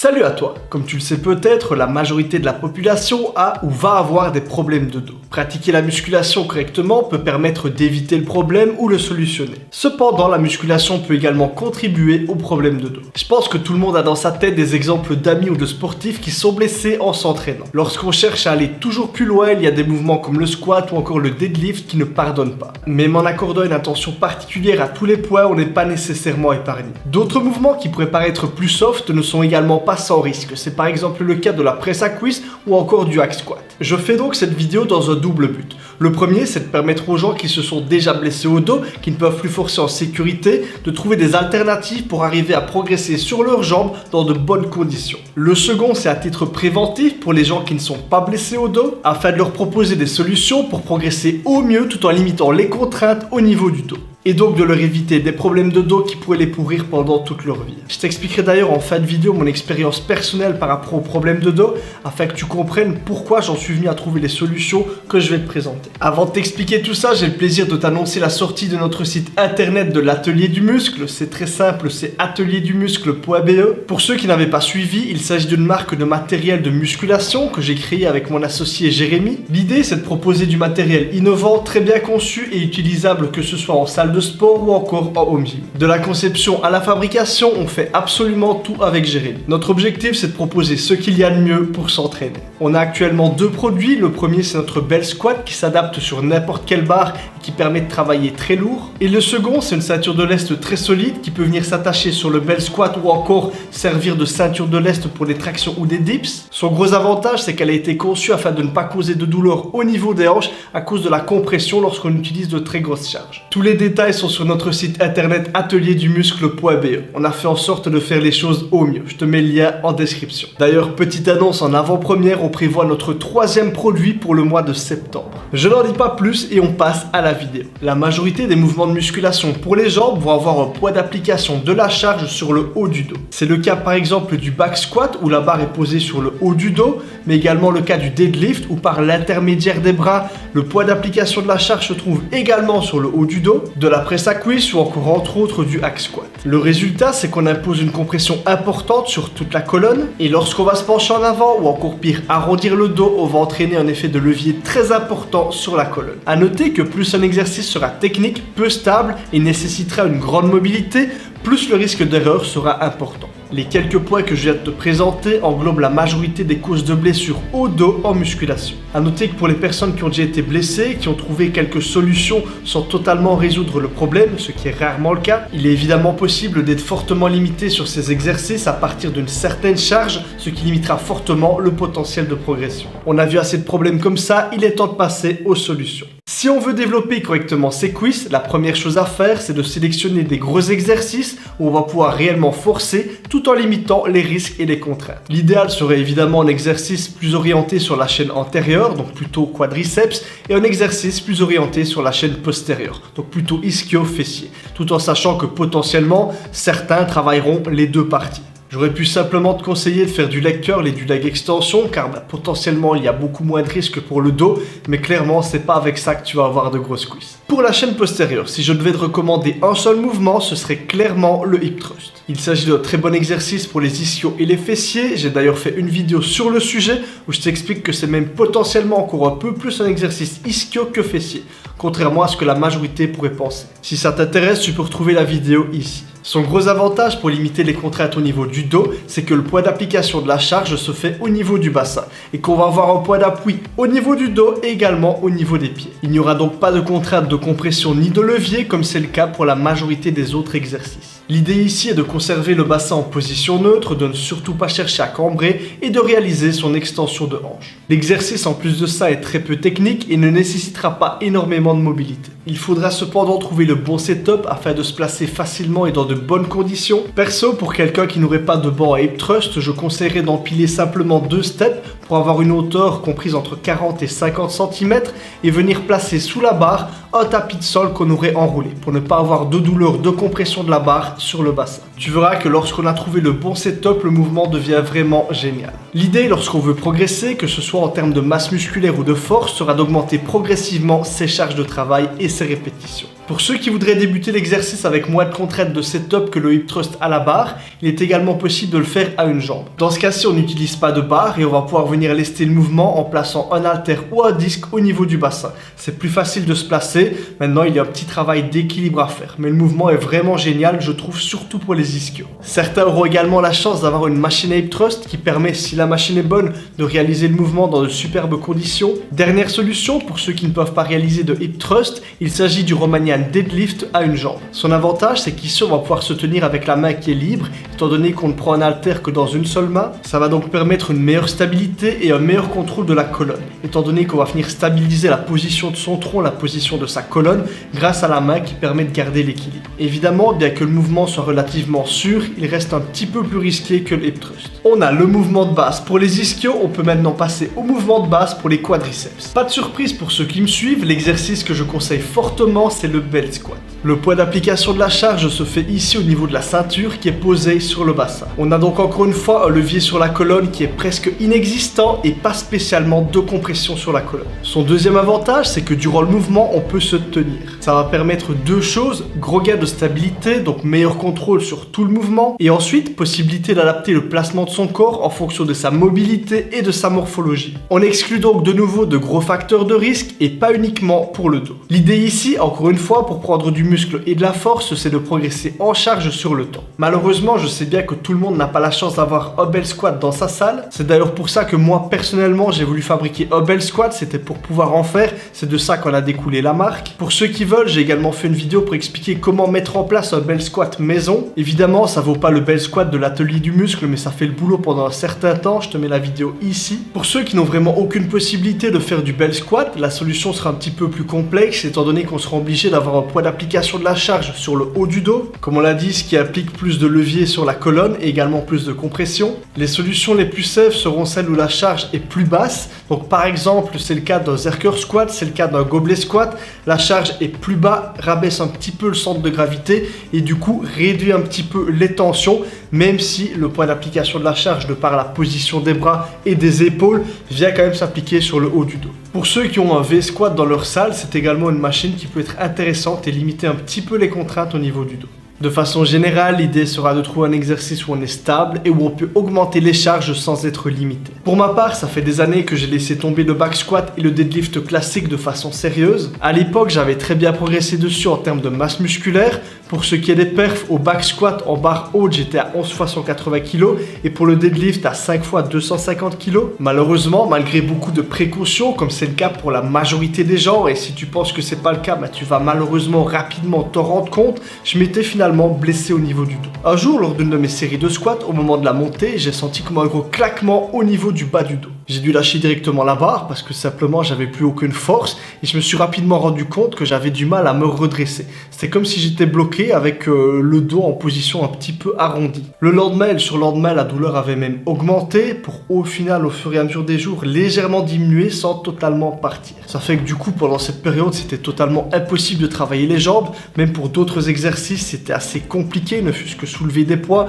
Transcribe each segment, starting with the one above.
Salut à toi. Comme tu le sais peut-être, la majorité de la population a ou va avoir des problèmes de dos. Pratiquer la musculation correctement peut permettre d'éviter le problème ou le solutionner. Cependant, la musculation peut également contribuer aux problèmes de dos. Je pense que tout le monde a dans sa tête des exemples d'amis ou de sportifs qui sont blessés en s'entraînant. Lorsqu'on cherche à aller toujours plus loin, il y a des mouvements comme le squat ou encore le deadlift qui ne pardonnent pas. Même en accordant une attention particulière à tous les points, on n'est pas nécessairement épargné. D'autres mouvements qui pourraient paraître plus soft ne sont également pas sans risque. C'est par exemple le cas de la presse à cuisse ou encore du hack squat. Je fais donc cette vidéo dans un double but. Le premier, c'est de permettre aux gens qui se sont déjà blessés au dos, qui ne peuvent plus forcer en sécurité, de trouver des alternatives pour arriver à progresser sur leurs jambes dans de bonnes conditions. Le second, c'est à titre préventif pour les gens qui ne sont pas blessés au dos, afin de leur proposer des solutions pour progresser au mieux tout en limitant les contraintes au niveau du dos. Et donc de leur éviter des problèmes de dos qui pourraient les pourrir pendant toute leur vie. Je t'expliquerai d'ailleurs en fin de vidéo mon expérience personnelle par rapport aux problèmes de dos, afin que tu comprennes pourquoi j'en suis venu à trouver les solutions que je vais te présenter. Avant de t'expliquer tout ça, j'ai le plaisir de t'annoncer la sortie de notre site internet de l'Atelier du Muscle. C'est très simple, c'est atelierdumuscle.be. Pour ceux qui n'avaient pas suivi, il s'agit d'une marque de matériel de musculation que j'ai créée avec mon associé Jérémy. L'idée, c'est de proposer du matériel innovant, très bien conçu et utilisable, que ce soit en salle de sport ou encore en home gym. De la conception à la fabrication, on fait absolument tout avec Jérémy. Notre objectif, c'est de proposer ce qu'il y a de mieux pour s'entraîner. On a actuellement deux produits. Le premier, c'est notre Bell Squat qui s'adapte sur n'importe quelle barre et qui permet de travailler très lourd. Et le second, c'est une ceinture de lest très solide qui peut venir s'attacher sur le Bell Squat ou encore servir de ceinture de lest pour des tractions ou des dips. Son gros avantage, c'est qu'elle a été conçue afin de ne pas causer de douleur au niveau des hanches à cause de la compression lorsqu'on utilise de très grosses charges. Tous les détails sont sur notre site internet atelierdumuscle.be. On a fait en sorte de faire les choses au mieux. Je te mets le lien en description. D'ailleurs, petite annonce en avant-première, on prévoit notre troisième produit pour le mois de septembre. Je n'en dis pas plus et on passe à la vidéo. La majorité des mouvements de musculation pour les jambes vont avoir un poids d'application de la charge sur le haut du dos. C'est le cas par exemple du back squat où la barre est posée sur le haut du dos, mais également le cas du deadlift où par l'intermédiaire des bras, le poids d'application de la charge se trouve également sur le haut du dos, de la presse à cuisse ou encore entre autres du hack squat. Le résultat, c'est qu'on impose une compression importante sur toute la colonne et lorsqu'on va se pencher en avant ou encore pire arrondir le dos, on va entraîner un effet de levier très important sur la colonne. A noter que plus un exercice sera technique, peu stable et nécessitera une grande mobilité, plus le risque d'erreur sera important. Les quelques points que je viens de te présenter englobent la majorité des causes de blessures au dos en musculation. A noter que pour les personnes qui ont déjà été blessées, qui ont trouvé quelques solutions sans totalement résoudre le problème, ce qui est rarement le cas, il est évidemment possible d'être fortement limité sur ces exercices à partir d'une certaine charge, ce qui limitera fortement le potentiel de progression. On a vu assez de problèmes comme ça, il est temps de passer aux solutions. Si on veut développer correctement ses cuisses, la première chose à faire, c'est de sélectionner des gros exercices où on va pouvoir réellement forcer tout en limitant les risques et les contraintes. L'idéal serait évidemment un exercice plus orienté sur la chaîne antérieure, donc plutôt quadriceps, et un exercice plus orienté sur la chaîne postérieure, donc plutôt ischio-fessier, tout en sachant que potentiellement, certains travailleront les deux parties. J'aurais pu simplement te conseiller de faire du leg curl et du leg extension car potentiellement il y a beaucoup moins de risques pour le dos, mais clairement c'est pas avec ça que tu vas avoir de grosses cuisses. Pour la chaîne postérieure, si je devais te recommander un seul mouvement, ce serait clairement le hip thrust. Il s'agit d'un très bon exercice pour les ischios et les fessiers. J'ai d'ailleurs fait une vidéo sur le sujet où je t'explique que c'est même potentiellement encore un peu plus un exercice ischio que fessier, contrairement à ce que la majorité pourrait penser. Si ça t'intéresse, tu peux retrouver la vidéo ici. Son gros avantage pour limiter les contraintes au niveau du dos, c'est que le poids d'application de la charge se fait au niveau du bassin et qu'on va avoir un poids d'appui au niveau du dos et également au niveau des pieds. Il n'y aura donc pas de contrainte de compression ni de levier comme c'est le cas pour la majorité des autres exercices. L'idée ici est de conserver le bassin en position neutre, de ne surtout pas chercher à cambrer et de réaliser son extension de hanche. L'exercice en plus de ça est très peu technique et ne nécessitera pas énormément de mobilité. Il faudra cependant trouver le bon setup afin de se placer facilement et dans de bonnes conditions. Perso, pour quelqu'un qui n'aurait pas de banc à hip thrust, je conseillerais d'empiler simplement 2 steps pour avoir une hauteur comprise entre 40 et 50 cm et venir placer sous la barre un tapis de sol qu'on aurait enroulé pour ne pas avoir de douleur de compression de la barre sur le bassin. Tu verras que lorsqu'on a trouvé le bon setup, le mouvement devient vraiment génial. L'idée lorsqu'on veut progresser, que ce soit en termes de masse musculaire ou de force, sera d'augmenter progressivement ses charges de travail et ses répétitions. Pour ceux qui voudraient débuter l'exercice avec moins de contraintes de setup que le hip thrust à la barre, il est également possible de le faire à une jambe. Dans ce cas-ci, on n'utilise pas de barre et on va pouvoir venir lester le mouvement en plaçant un haltère ou un disque au niveau du bassin. C'est plus facile de se placer. Maintenant, il y a un petit travail d'équilibre à faire, mais le mouvement est vraiment génial, je trouve, surtout pour les ischios. Certains auront également la chance d'avoir une machine à hip thrust qui permet, si la machine est bonne, de réaliser le mouvement dans de superbes conditions. Dernière solution, pour ceux qui ne peuvent pas réaliser de hip thrust, il s'agit du Romanian deadlift à une jambe. Son avantage, c'est qu'ici on va pouvoir se tenir avec la main qui est libre, étant donné qu'on ne prend un haltère que dans une seule main. Ça va donc permettre une meilleure stabilité et un meilleur contrôle de la colonne, étant donné qu'on va venir stabiliser la position de son tronc, la position de sa colonne, grâce à la main qui permet de garder l'équilibre. Évidemment, bien que le mouvement soit relativement sûr, il reste un petit peu plus risqué que le hip thrust. On a le mouvement de base pour les ischios, on peut maintenant passer au mouvement de base pour les quadriceps. Pas de surprise pour ceux qui me suivent, l'exercice que je conseille fortement, c'est le belt squat. Le poids d'application de la charge se fait ici au niveau de la ceinture qui est posée sur le bassin. On a donc encore une fois un levier sur la colonne qui est presque inexistant et pas spécialement de compression sur la colonne. Son deuxième avantage, c'est que durant le mouvement, on peut se tenir. Ça va permettre deux choses, gros gain de stabilité, donc meilleur contrôle sur tout le mouvement, et ensuite possibilité d'adapter le placement de son corps en fonction de sa mobilité et de sa morphologie. On exclut donc de nouveau de gros facteurs de risque et pas uniquement pour le dos. L'idée ici, encore une fois, pour prendre du muscle et de la force, c'est de progresser en charge sur le temps. Malheureusement, je sais bien que tout le monde n'a pas la chance d'avoir un belt squat dans sa salle. C'est d'ailleurs pour ça que moi, personnellement, j'ai voulu fabriquer un belt squat, c'était pour pouvoir en faire. C'est de ça qu'on a découlé la marque. Pour ceux qui veulent, j'ai également fait une vidéo pour expliquer comment mettre en place un belt squat maison. Évidemment, ça vaut pas le belt squat de l'atelier du muscle, mais ça fait le boulot pendant un certain temps. Je te mets la vidéo ici. Pour ceux qui n'ont vraiment aucune possibilité de faire du belt squat, la solution sera un petit peu plus complexe, étant donné qu'on sera obligé d'avoir un poids d'application de la charge sur le haut du dos. Comme on l'a dit, ce qui implique plus de levier sur la colonne et également plus de compression. Les solutions les plus safe seront celles où la charge est plus basse. Donc par exemple, c'est le cas d'un Zercher squat, c'est le cas d'un gobelet squat. La charge est plus bas, rabaisse un petit peu le centre de gravité et du coup réduit un petit peu les tensions, même si le poids d'application de la charge, de par la position des bras et des épaules, vient quand même s'appliquer sur le haut du dos. Pour ceux qui ont un V-squat dans leur salle, c'est également une machine qui peut être intéressante et limiter un petit peu les contraintes au niveau du dos. De façon générale, l'idée sera de trouver un exercice où on est stable et où on peut augmenter les charges sans être limité. Pour ma part, ça fait des années que j'ai laissé tomber le back squat et le deadlift classique de façon sérieuse. À l'époque, j'avais très bien progressé dessus en termes de masse musculaire. Pour ce qui est des perfs, au back squat en barre haute, j'étais à 11 fois 180 kg et pour le deadlift à 5 fois 250 kg. Malheureusement, malgré beaucoup de précautions, comme c'est le cas pour la majorité des gens, et si tu penses que c'est pas le cas, tu vas malheureusement rapidement t'en rendre compte, je m'étais finalement blessé au niveau du dos. Un jour, lors d'une de mes séries de squats, au moment de la montée, j'ai senti comme un gros claquement au niveau du bas du dos. J'ai dû lâcher directement la barre parce que simplement j'avais plus aucune force et je me suis rapidement rendu compte que j'avais du mal à me redresser. C'était comme si j'étais bloqué avec le dos en position un petit peu arrondie. Le lendemain et le surlendemain, la douleur avait même augmenté pour au final, au fur et à mesure des jours, légèrement diminuer sans totalement partir. Ça fait que du coup, pendant cette période, c'était totalement impossible de travailler les jambes. Même pour d'autres exercices, c'était assez compliqué, ne fût-ce que soulever des poids,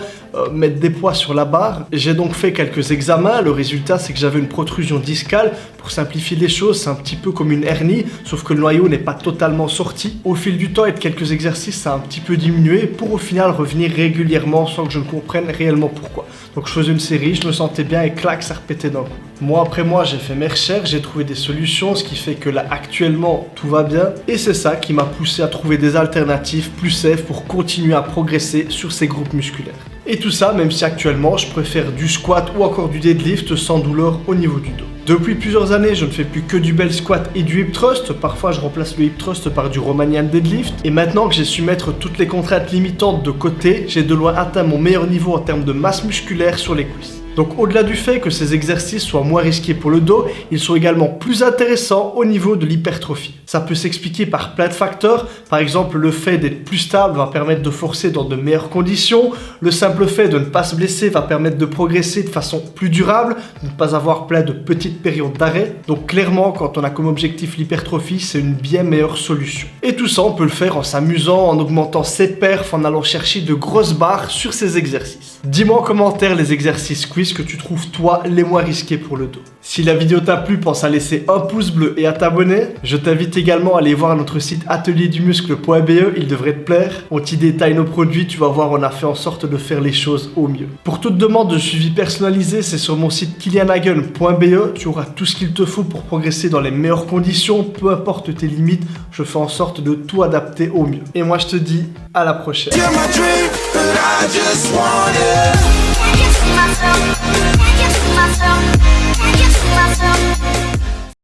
mettre des poids sur la barre. J'ai donc fait quelques examens. Le résultat, c'est que j'avais une protrusion discale. Pour simplifier les choses, c'est un petit peu comme une hernie, sauf que le noyau n'est pas totalement sorti. Au fil du temps et de quelques exercices, ça a un petit peu diminué pour au final revenir régulièrement sans que je ne comprenne réellement pourquoi. Donc je faisais une série, je me sentais bien et clac, ça répétait d'un coup. Mois après mois, j'ai fait mes recherches, j'ai trouvé des solutions, ce qui fait que là actuellement tout va bien. Et c'est ça qui m'a poussé à trouver des alternatives plus safe pour continuer à progresser sur ces groupes musculaires. Et tout ça, même si actuellement je préfère du squat ou encore du deadlift sans douleur au niveau du dos. Depuis plusieurs années, je ne fais plus que du belt squat et du hip thrust. Parfois, je remplace le hip thrust par du Romanian deadlift. Et maintenant que j'ai su mettre toutes les contraintes limitantes de côté, j'ai de loin atteint mon meilleur niveau en termes de masse musculaire sur les cuisses. Donc au-delà du fait que ces exercices soient moins risqués pour le dos, ils sont également plus intéressants au niveau de l'hypertrophie. Ça peut s'expliquer par plein de facteurs. Par exemple, le fait d'être plus stable va permettre de forcer dans de meilleures conditions. Le simple fait de ne pas se blesser va permettre de progresser de façon plus durable, de ne pas avoir plein de petites périodes d'arrêt. Donc clairement, quand on a comme objectif l'hypertrophie, c'est une bien meilleure solution. Et tout ça, on peut le faire en s'amusant, en augmentant ses perfs, en allant chercher de grosses barres sur ces exercices. Dis-moi en commentaire les exercices quiz que tu trouves toi les moins risqués pour le dos. Si la vidéo t'a plu, pense à laisser un pouce bleu et à t'abonner. Je t'invite également à aller voir notre site atelierdumuscle.be, il devrait te plaire. On t'y détaille nos produits, tu vas voir, on a fait en sorte de faire les choses au mieux. Pour toute demande de suivi personnalisé, c'est sur mon site kilianhagen.be. Tu auras tout ce qu'il te faut pour progresser dans les meilleures conditions, peu importe tes limites. Je fais en sorte de tout adapter au mieux. Et moi je te dis à la prochaine.